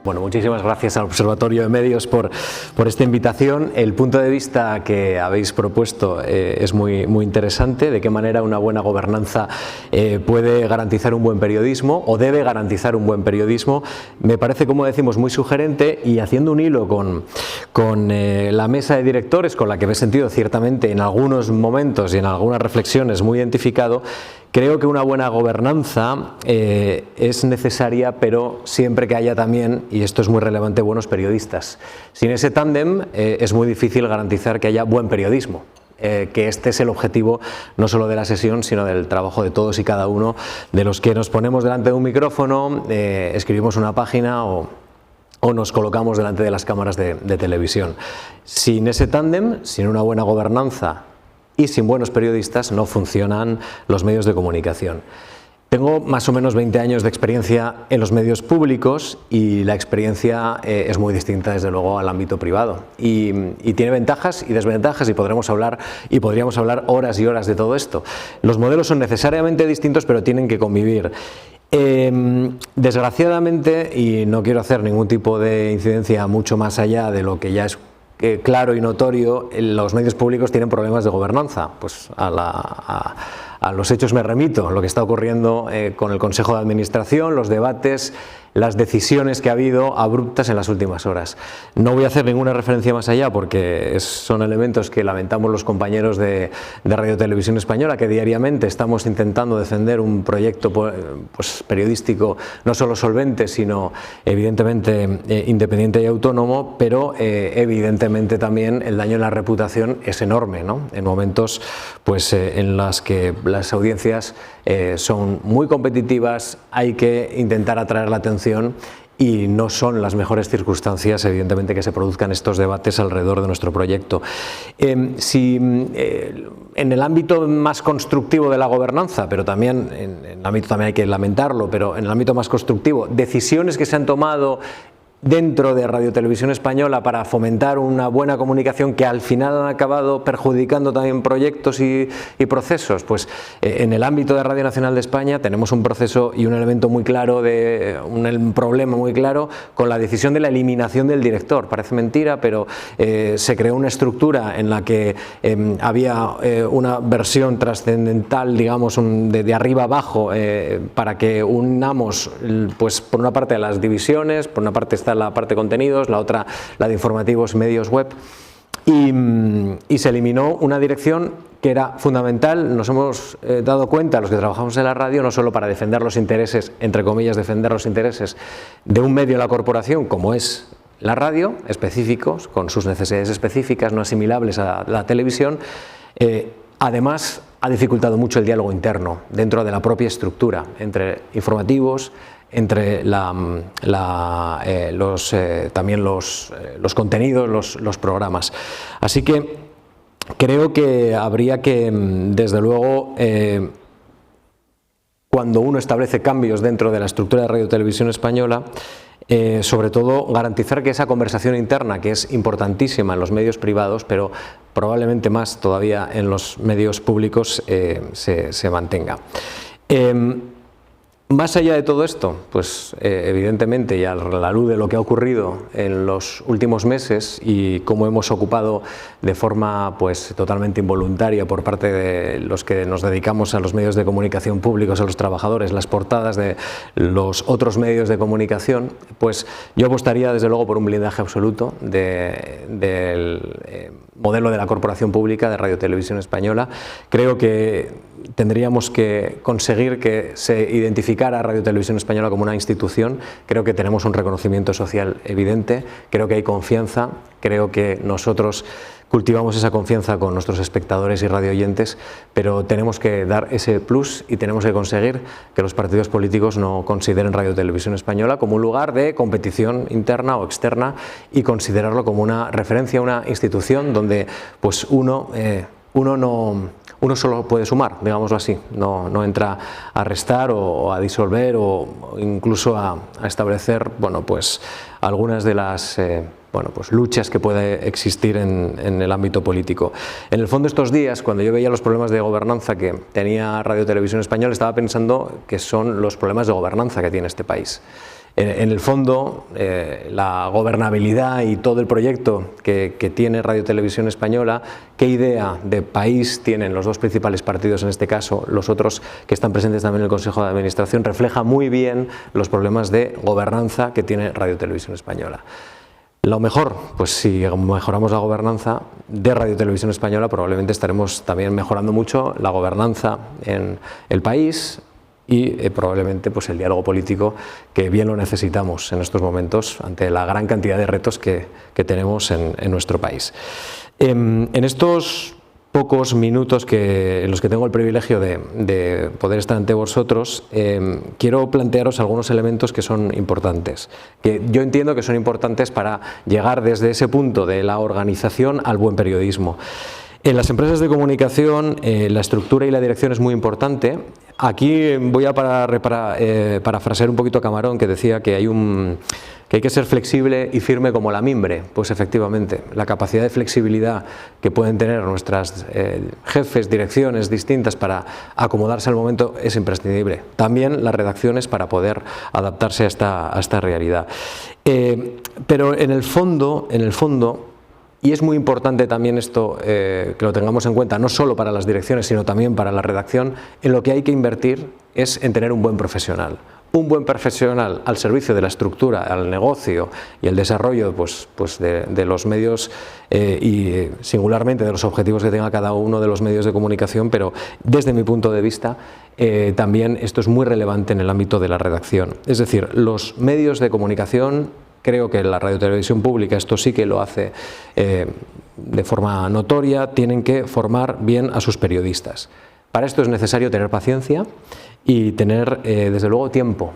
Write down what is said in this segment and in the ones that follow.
Bueno, muchísimas gracias al Observatorio de Medios por esta invitación. El punto de vista que habéis propuesto es muy interesante. De qué manera una buena gobernanza puede garantizar un buen periodismo o debe garantizar un buen periodismo. Me parece, como decimos, muy sugerente, y haciendo un hilo con la mesa de directores, con la que me he sentido ciertamente en algunos momentos y en algunas reflexiones muy identificado. Creo que una buena gobernanza es necesaria, pero siempre que haya también, y esto es muy relevante, buenos periodistas. Sin ese tándem es muy difícil garantizar que haya buen periodismo, que este es el objetivo no solo de la sesión, sino del trabajo de todos y cada uno de los que nos ponemos delante de un micrófono, escribimos una página o nos colocamos delante de las cámaras de televisión. Sin ese tándem, sin una buena gobernanza y sin buenos periodistas, no funcionan los medios de comunicación. Tengo más o menos 20 años de experiencia en los medios públicos y la experiencia es muy distinta, desde luego, al ámbito privado. Y tiene ventajas y desventajas, y podríamos hablar horas y horas de todo esto. Los modelos son necesariamente distintos, pero tienen que convivir. Desgraciadamente, y no quiero hacer ningún tipo de incidencia mucho más allá de lo que ya es claro y notorio, los medios públicos tienen problemas de gobernanza. Pues a los hechos me remito, lo que está ocurriendo con el Consejo de Administración, los debates, las decisiones que ha habido abruptas en las últimas horas. No voy a hacer ninguna referencia más allá, porque son elementos que lamentamos los compañeros de Radio Televisión Española, que diariamente estamos intentando defender un proyecto periodístico no solo solvente, sino evidentemente independiente y autónomo, pero evidentemente también el daño en la reputación es enorme, ¿no? En momentos en los que las audiencias son muy competitivas, hay que intentar atraer la atención, y no son las mejores circunstancias, evidentemente, que se produzcan estos debates alrededor de nuestro proyecto. En el ámbito más constructivo de la gobernanza, pero también en el ámbito, también hay que lamentarlo, pero en el ámbito más constructivo, decisiones que se han tomado dentro de Radio Televisión Española para fomentar una buena comunicación, que al final han acabado perjudicando también proyectos y procesos. Pues en el ámbito de Radio Nacional de España tenemos un proceso y un elemento muy claro, un problema muy claro con la decisión de la eliminación del director. Parece mentira, pero se creó una estructura en la que había una versión trascendental, digamos, de arriba abajo, para que unamos, pues por una parte, las divisiones, por una parte está la parte de contenidos, la otra la de informativos, medios web, y se eliminó una dirección que era fundamental. Nos hemos dado cuenta, los que trabajamos en la radio, no solo para defender los intereses, entre comillas, defender los intereses de un medio de la corporación como es la radio, específicos, con sus necesidades específicas, no asimilables a la televisión. Además, ha dificultado mucho el diálogo interno dentro de la propia estructura, entre informativos, entre también los contenidos, los programas. Así que creo que habría que, desde luego, cuando uno establece cambios dentro de la estructura de Radio Televisión Española, sobre todo garantizar que esa conversación interna, que es importantísima en los medios privados, pero probablemente más todavía en los medios públicos, se mantenga. Más allá de todo esto, pues evidentemente, y a la luz de lo que ha ocurrido en los últimos meses y cómo hemos ocupado de forma totalmente involuntaria por parte de los que nos dedicamos a los medios de comunicación públicos, a los trabajadores, las portadas de los otros medios de comunicación, pues yo apostaría desde luego por un blindaje absoluto del modelo de la corporación pública de Radio Televisión Española. Creo que tendríamos que conseguir que se identificara a Radio Televisión Española como una institución. Creo que tenemos un reconocimiento social evidente, creo que hay confianza, creo que nosotros cultivamos esa confianza con nuestros espectadores y radioyentes, pero tenemos que dar ese plus y tenemos que conseguir que los partidos políticos no consideren Radio Televisión Española como un lugar de competición interna o externa, y considerarlo como una referencia, una institución donde pues uno solo puede sumar, digámoslo así, no entra a restar o a disolver o incluso a establecer algunas de las luchas que puede existir en el ámbito político. En el fondo, estos días, cuando yo veía los problemas de gobernanza que tenía Radio Televisión Española, estaba pensando que son los problemas de gobernanza que tiene este país. En el fondo, la gobernabilidad y todo el proyecto que tiene Radio Televisión Española, qué idea de país tienen los dos principales partidos en este caso, los otros que están presentes también en el Consejo de Administración, refleja muy bien los problemas de gobernanza que tiene Radio Televisión Española. Lo mejor, pues si mejoramos la gobernanza de Radio Televisión Española, probablemente estaremos también mejorando mucho la gobernanza en el país, y probablemente pues el diálogo político, que bien lo necesitamos en estos momentos ante la gran cantidad de retos que tenemos en nuestro país. En estos pocos minutos en los que tengo el privilegio de poder estar ante vosotros, quiero plantearos algunos elementos que son importantes, que yo entiendo que son importantes para llegar desde ese punto de la organización al buen periodismo. En las empresas de comunicación la estructura y la dirección es muy importante. Aquí voy a parafrasear un poquito a Camarón, que decía que hay que ser flexible y firme como la mimbre. Pues efectivamente, la capacidad de flexibilidad que pueden tener nuestras jefes, direcciones distintas para acomodarse al momento es imprescindible. También las redacciones para poder adaptarse a esta realidad. Pero en el fondo, y es muy importante también esto que lo tengamos en cuenta, no solo para las direcciones, sino también para la redacción, en lo que hay que invertir es en tener un buen profesional. Un buen profesional al servicio de la estructura, al negocio y el desarrollo pues de los medios y singularmente de los objetivos que tenga cada uno de los medios de comunicación, pero desde mi punto de vista también esto es muy relevante en el ámbito de la redacción. Es decir, los medios de comunicación, creo que la radiotelevisión pública esto sí que lo hace de forma notoria, tienen que formar bien a sus periodistas. Para esto es necesario tener paciencia y tener, desde luego, tiempo.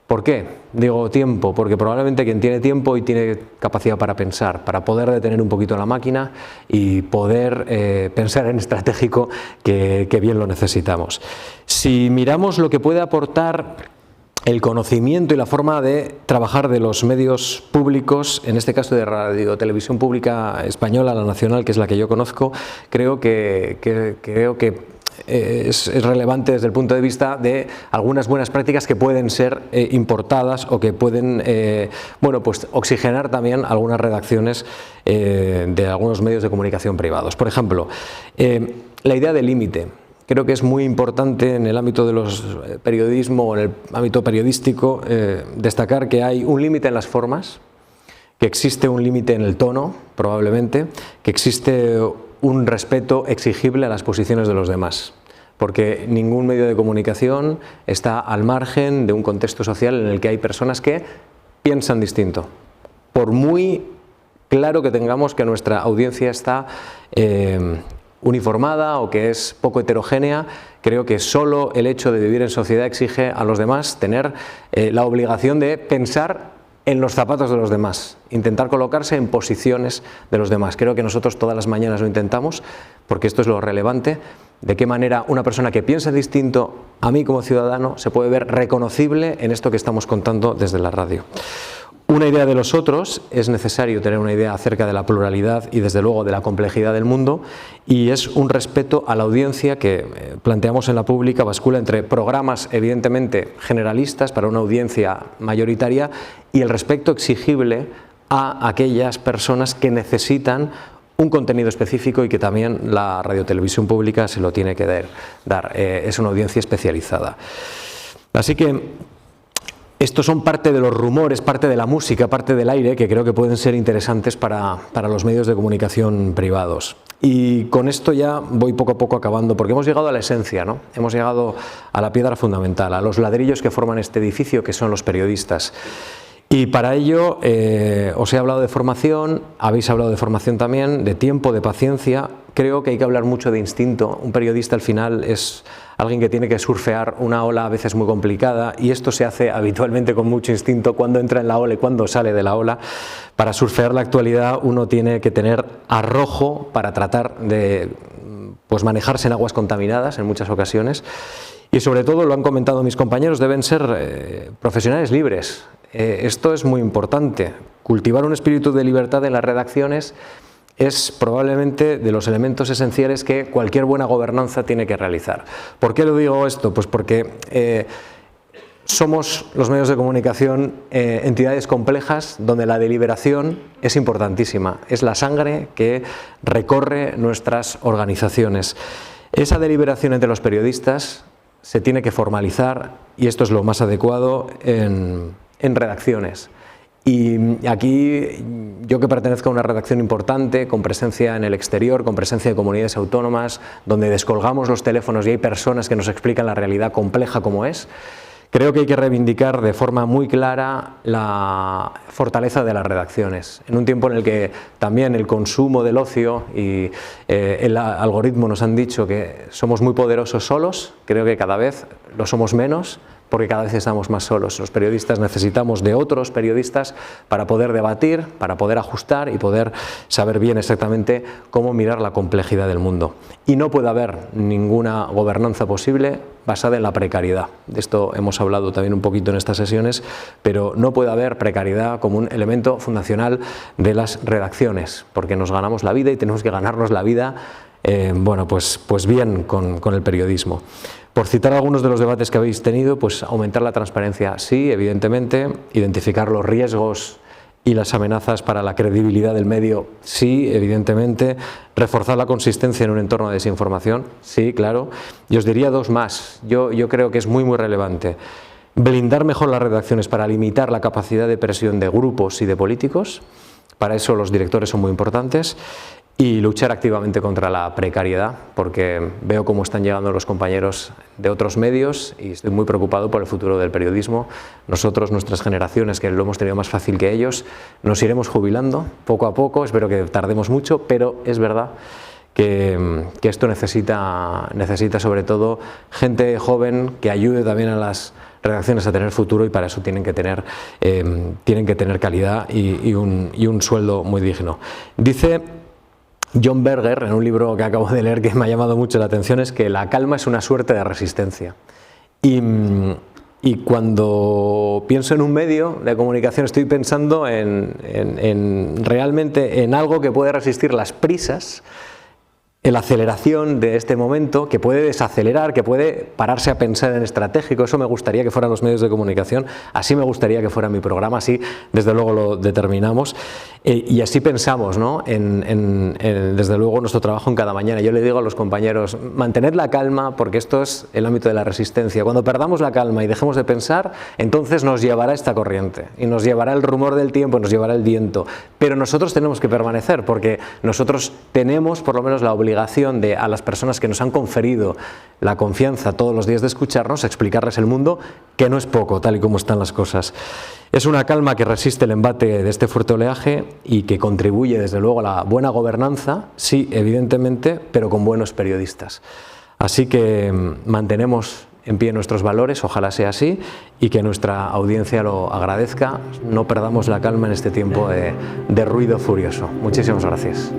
¿Por qué? Digo tiempo, porque probablemente quien tiene tiempo y tiene capacidad para pensar, para poder detener un poquito la máquina y poder pensar en estratégico, que bien lo necesitamos. Si miramos lo que puede aportar el conocimiento y la forma de trabajar de los medios públicos, en este caso de Radio Televisión Pública Española, la nacional, que es la que yo conozco, creo que es relevante desde el punto de vista de algunas buenas prácticas que pueden ser importadas o que pueden bueno, pues oxigenar también algunas redacciones de algunos medios de comunicación privados. Por ejemplo, la idea del límite. Creo que es muy importante en el ámbito de los periodismo o en el ámbito periodístico destacar que hay un límite en las formas, que existe un límite en el tono, probablemente, que existe un respeto exigible a las posiciones de los demás, porque ningún medio de comunicación está al margen de un contexto social en el que hay personas que piensan distinto. Por muy claro que tengamos que nuestra audiencia está uniformada o que es poco heterogénea, creo que solo el hecho de vivir en sociedad exige a los demás tener la obligación de pensar en los zapatos de los demás, intentar colocarse en posiciones de los demás. Creo que nosotros todas las mañanas lo intentamos, porque esto es lo relevante, de qué manera una persona que piensa distinto a mí como ciudadano se puede ver reconocible en esto que estamos contando desde la radio. Una idea de los otros, es necesario tener una idea acerca de la pluralidad y desde luego de la complejidad del mundo, y es un respeto a la audiencia que planteamos en la pública, bascula entre programas evidentemente generalistas para una audiencia mayoritaria y el respeto exigible a aquellas personas que necesitan un contenido específico y que también la radiotelevisión pública se lo tiene que dar. Es una audiencia especializada. Así que estos son parte de los rumores, parte de la música, parte del aire que creo que pueden ser interesantes para los medios de comunicación privados. Y con esto ya voy poco a poco acabando, porque hemos llegado a la esencia, ¿no? Hemos llegado a la piedra fundamental, a los ladrillos que forman este edificio, que son los periodistas. Y para ello os he hablado de formación, habéis hablado de formación también, de tiempo, de paciencia. Creo que hay que hablar mucho de instinto. Un periodista al final es alguien que tiene que surfear una ola a veces muy complicada, y esto se hace habitualmente con mucho instinto cuando entra en la ola y cuando sale de la ola. Para surfear la actualidad uno tiene que tener arrojo para tratar de pues manejarse en aguas contaminadas en muchas ocasiones. Y sobre todo, lo han comentado mis compañeros, deben ser profesionales libres. Esto es muy importante. Cultivar un espíritu de libertad en las redacciones es probablemente de los elementos esenciales que cualquier buena gobernanza tiene que realizar. ¿Por qué lo digo esto? Pues porque somos los medios de comunicación entidades complejas donde la deliberación es importantísima, es la sangre que recorre nuestras organizaciones. Esa deliberación entre los periodistas se tiene que formalizar, y esto es lo más adecuado, en redacciones. Y aquí, yo que pertenezco a una redacción importante, con presencia en el exterior, con presencia de comunidades autónomas, donde descolgamos los teléfonos y hay personas que nos explican la realidad compleja como es, creo que hay que reivindicar de forma muy clara la fortaleza de las redacciones. En un tiempo en el que también el consumo del ocio y el algoritmo nos han dicho que somos muy poderosos solos, creo que cada vez lo somos menos, porque cada vez estamos más solos. Los periodistas necesitamos de otros periodistas para poder debatir, para poder ajustar y poder saber bien exactamente cómo mirar la complejidad del mundo. Y no puede haber ninguna gobernanza posible basada en la precariedad. De esto hemos hablado también un poquito en estas sesiones, pero no puede haber precariedad como un elemento fundacional de las redacciones, porque nos ganamos la vida y tenemos que ganarnos la vida bueno, pues bien con el periodismo. Por citar algunos de los debates que habéis tenido, pues aumentar la transparencia, sí, evidentemente, identificar los riesgos y las amenazas para la credibilidad del medio, sí, evidentemente, reforzar la consistencia en un entorno de desinformación, sí, claro, y os diría dos más, yo creo que es muy relevante. Blindar mejor las redacciones para limitar la capacidad de presión de grupos y de políticos, para eso los directores son muy importantes, y luchar activamente contra la precariedad, porque veo cómo están llegando los compañeros de otros medios y estoy muy preocupado por el futuro del periodismo. Nosotros, nuestras generaciones, que lo hemos tenido más fácil que ellos, nos iremos jubilando poco a poco, espero que tardemos mucho, pero es verdad que esto necesita sobre todo gente joven que ayude también a las redacciones a tener futuro, y para eso tienen que tener calidad y un sueldo muy digno. Dice John Berger, en un libro que acabo de leer que me ha llamado mucho la atención, es que la calma es una suerte de resistencia. Y cuando pienso en un medio de comunicación estoy pensando realmente en algo que puede resistir las prisas, la aceleración de este momento, que puede desacelerar, que puede pararse a pensar en estratégico. Eso me gustaría que fueran los medios de comunicación, así me gustaría que fuera mi programa, así desde luego lo determinamos y así pensamos, ¿no? Desde luego nuestro trabajo en cada mañana. Yo le digo a los compañeros, mantened la calma, porque esto es el ámbito de la resistencia. Cuando perdamos la calma y dejemos de pensar, entonces nos llevará esta corriente y nos llevará el rumor del tiempo, nos llevará el viento, pero nosotros tenemos que permanecer, porque nosotros tenemos por lo menos la obligación de a las personas que nos han conferido la confianza todos los días de escucharnos, explicarles el mundo, que no es poco, tal y como están las cosas. Es una calma que resiste el embate de este fuerte oleaje y que contribuye desde luego a la buena gobernanza, sí, evidentemente, pero con buenos periodistas. Así que mantenemos en pie nuestros valores, ojalá sea así, y que nuestra audiencia lo agradezca. No perdamos la calma en este tiempo de ruido furioso. Muchísimas gracias.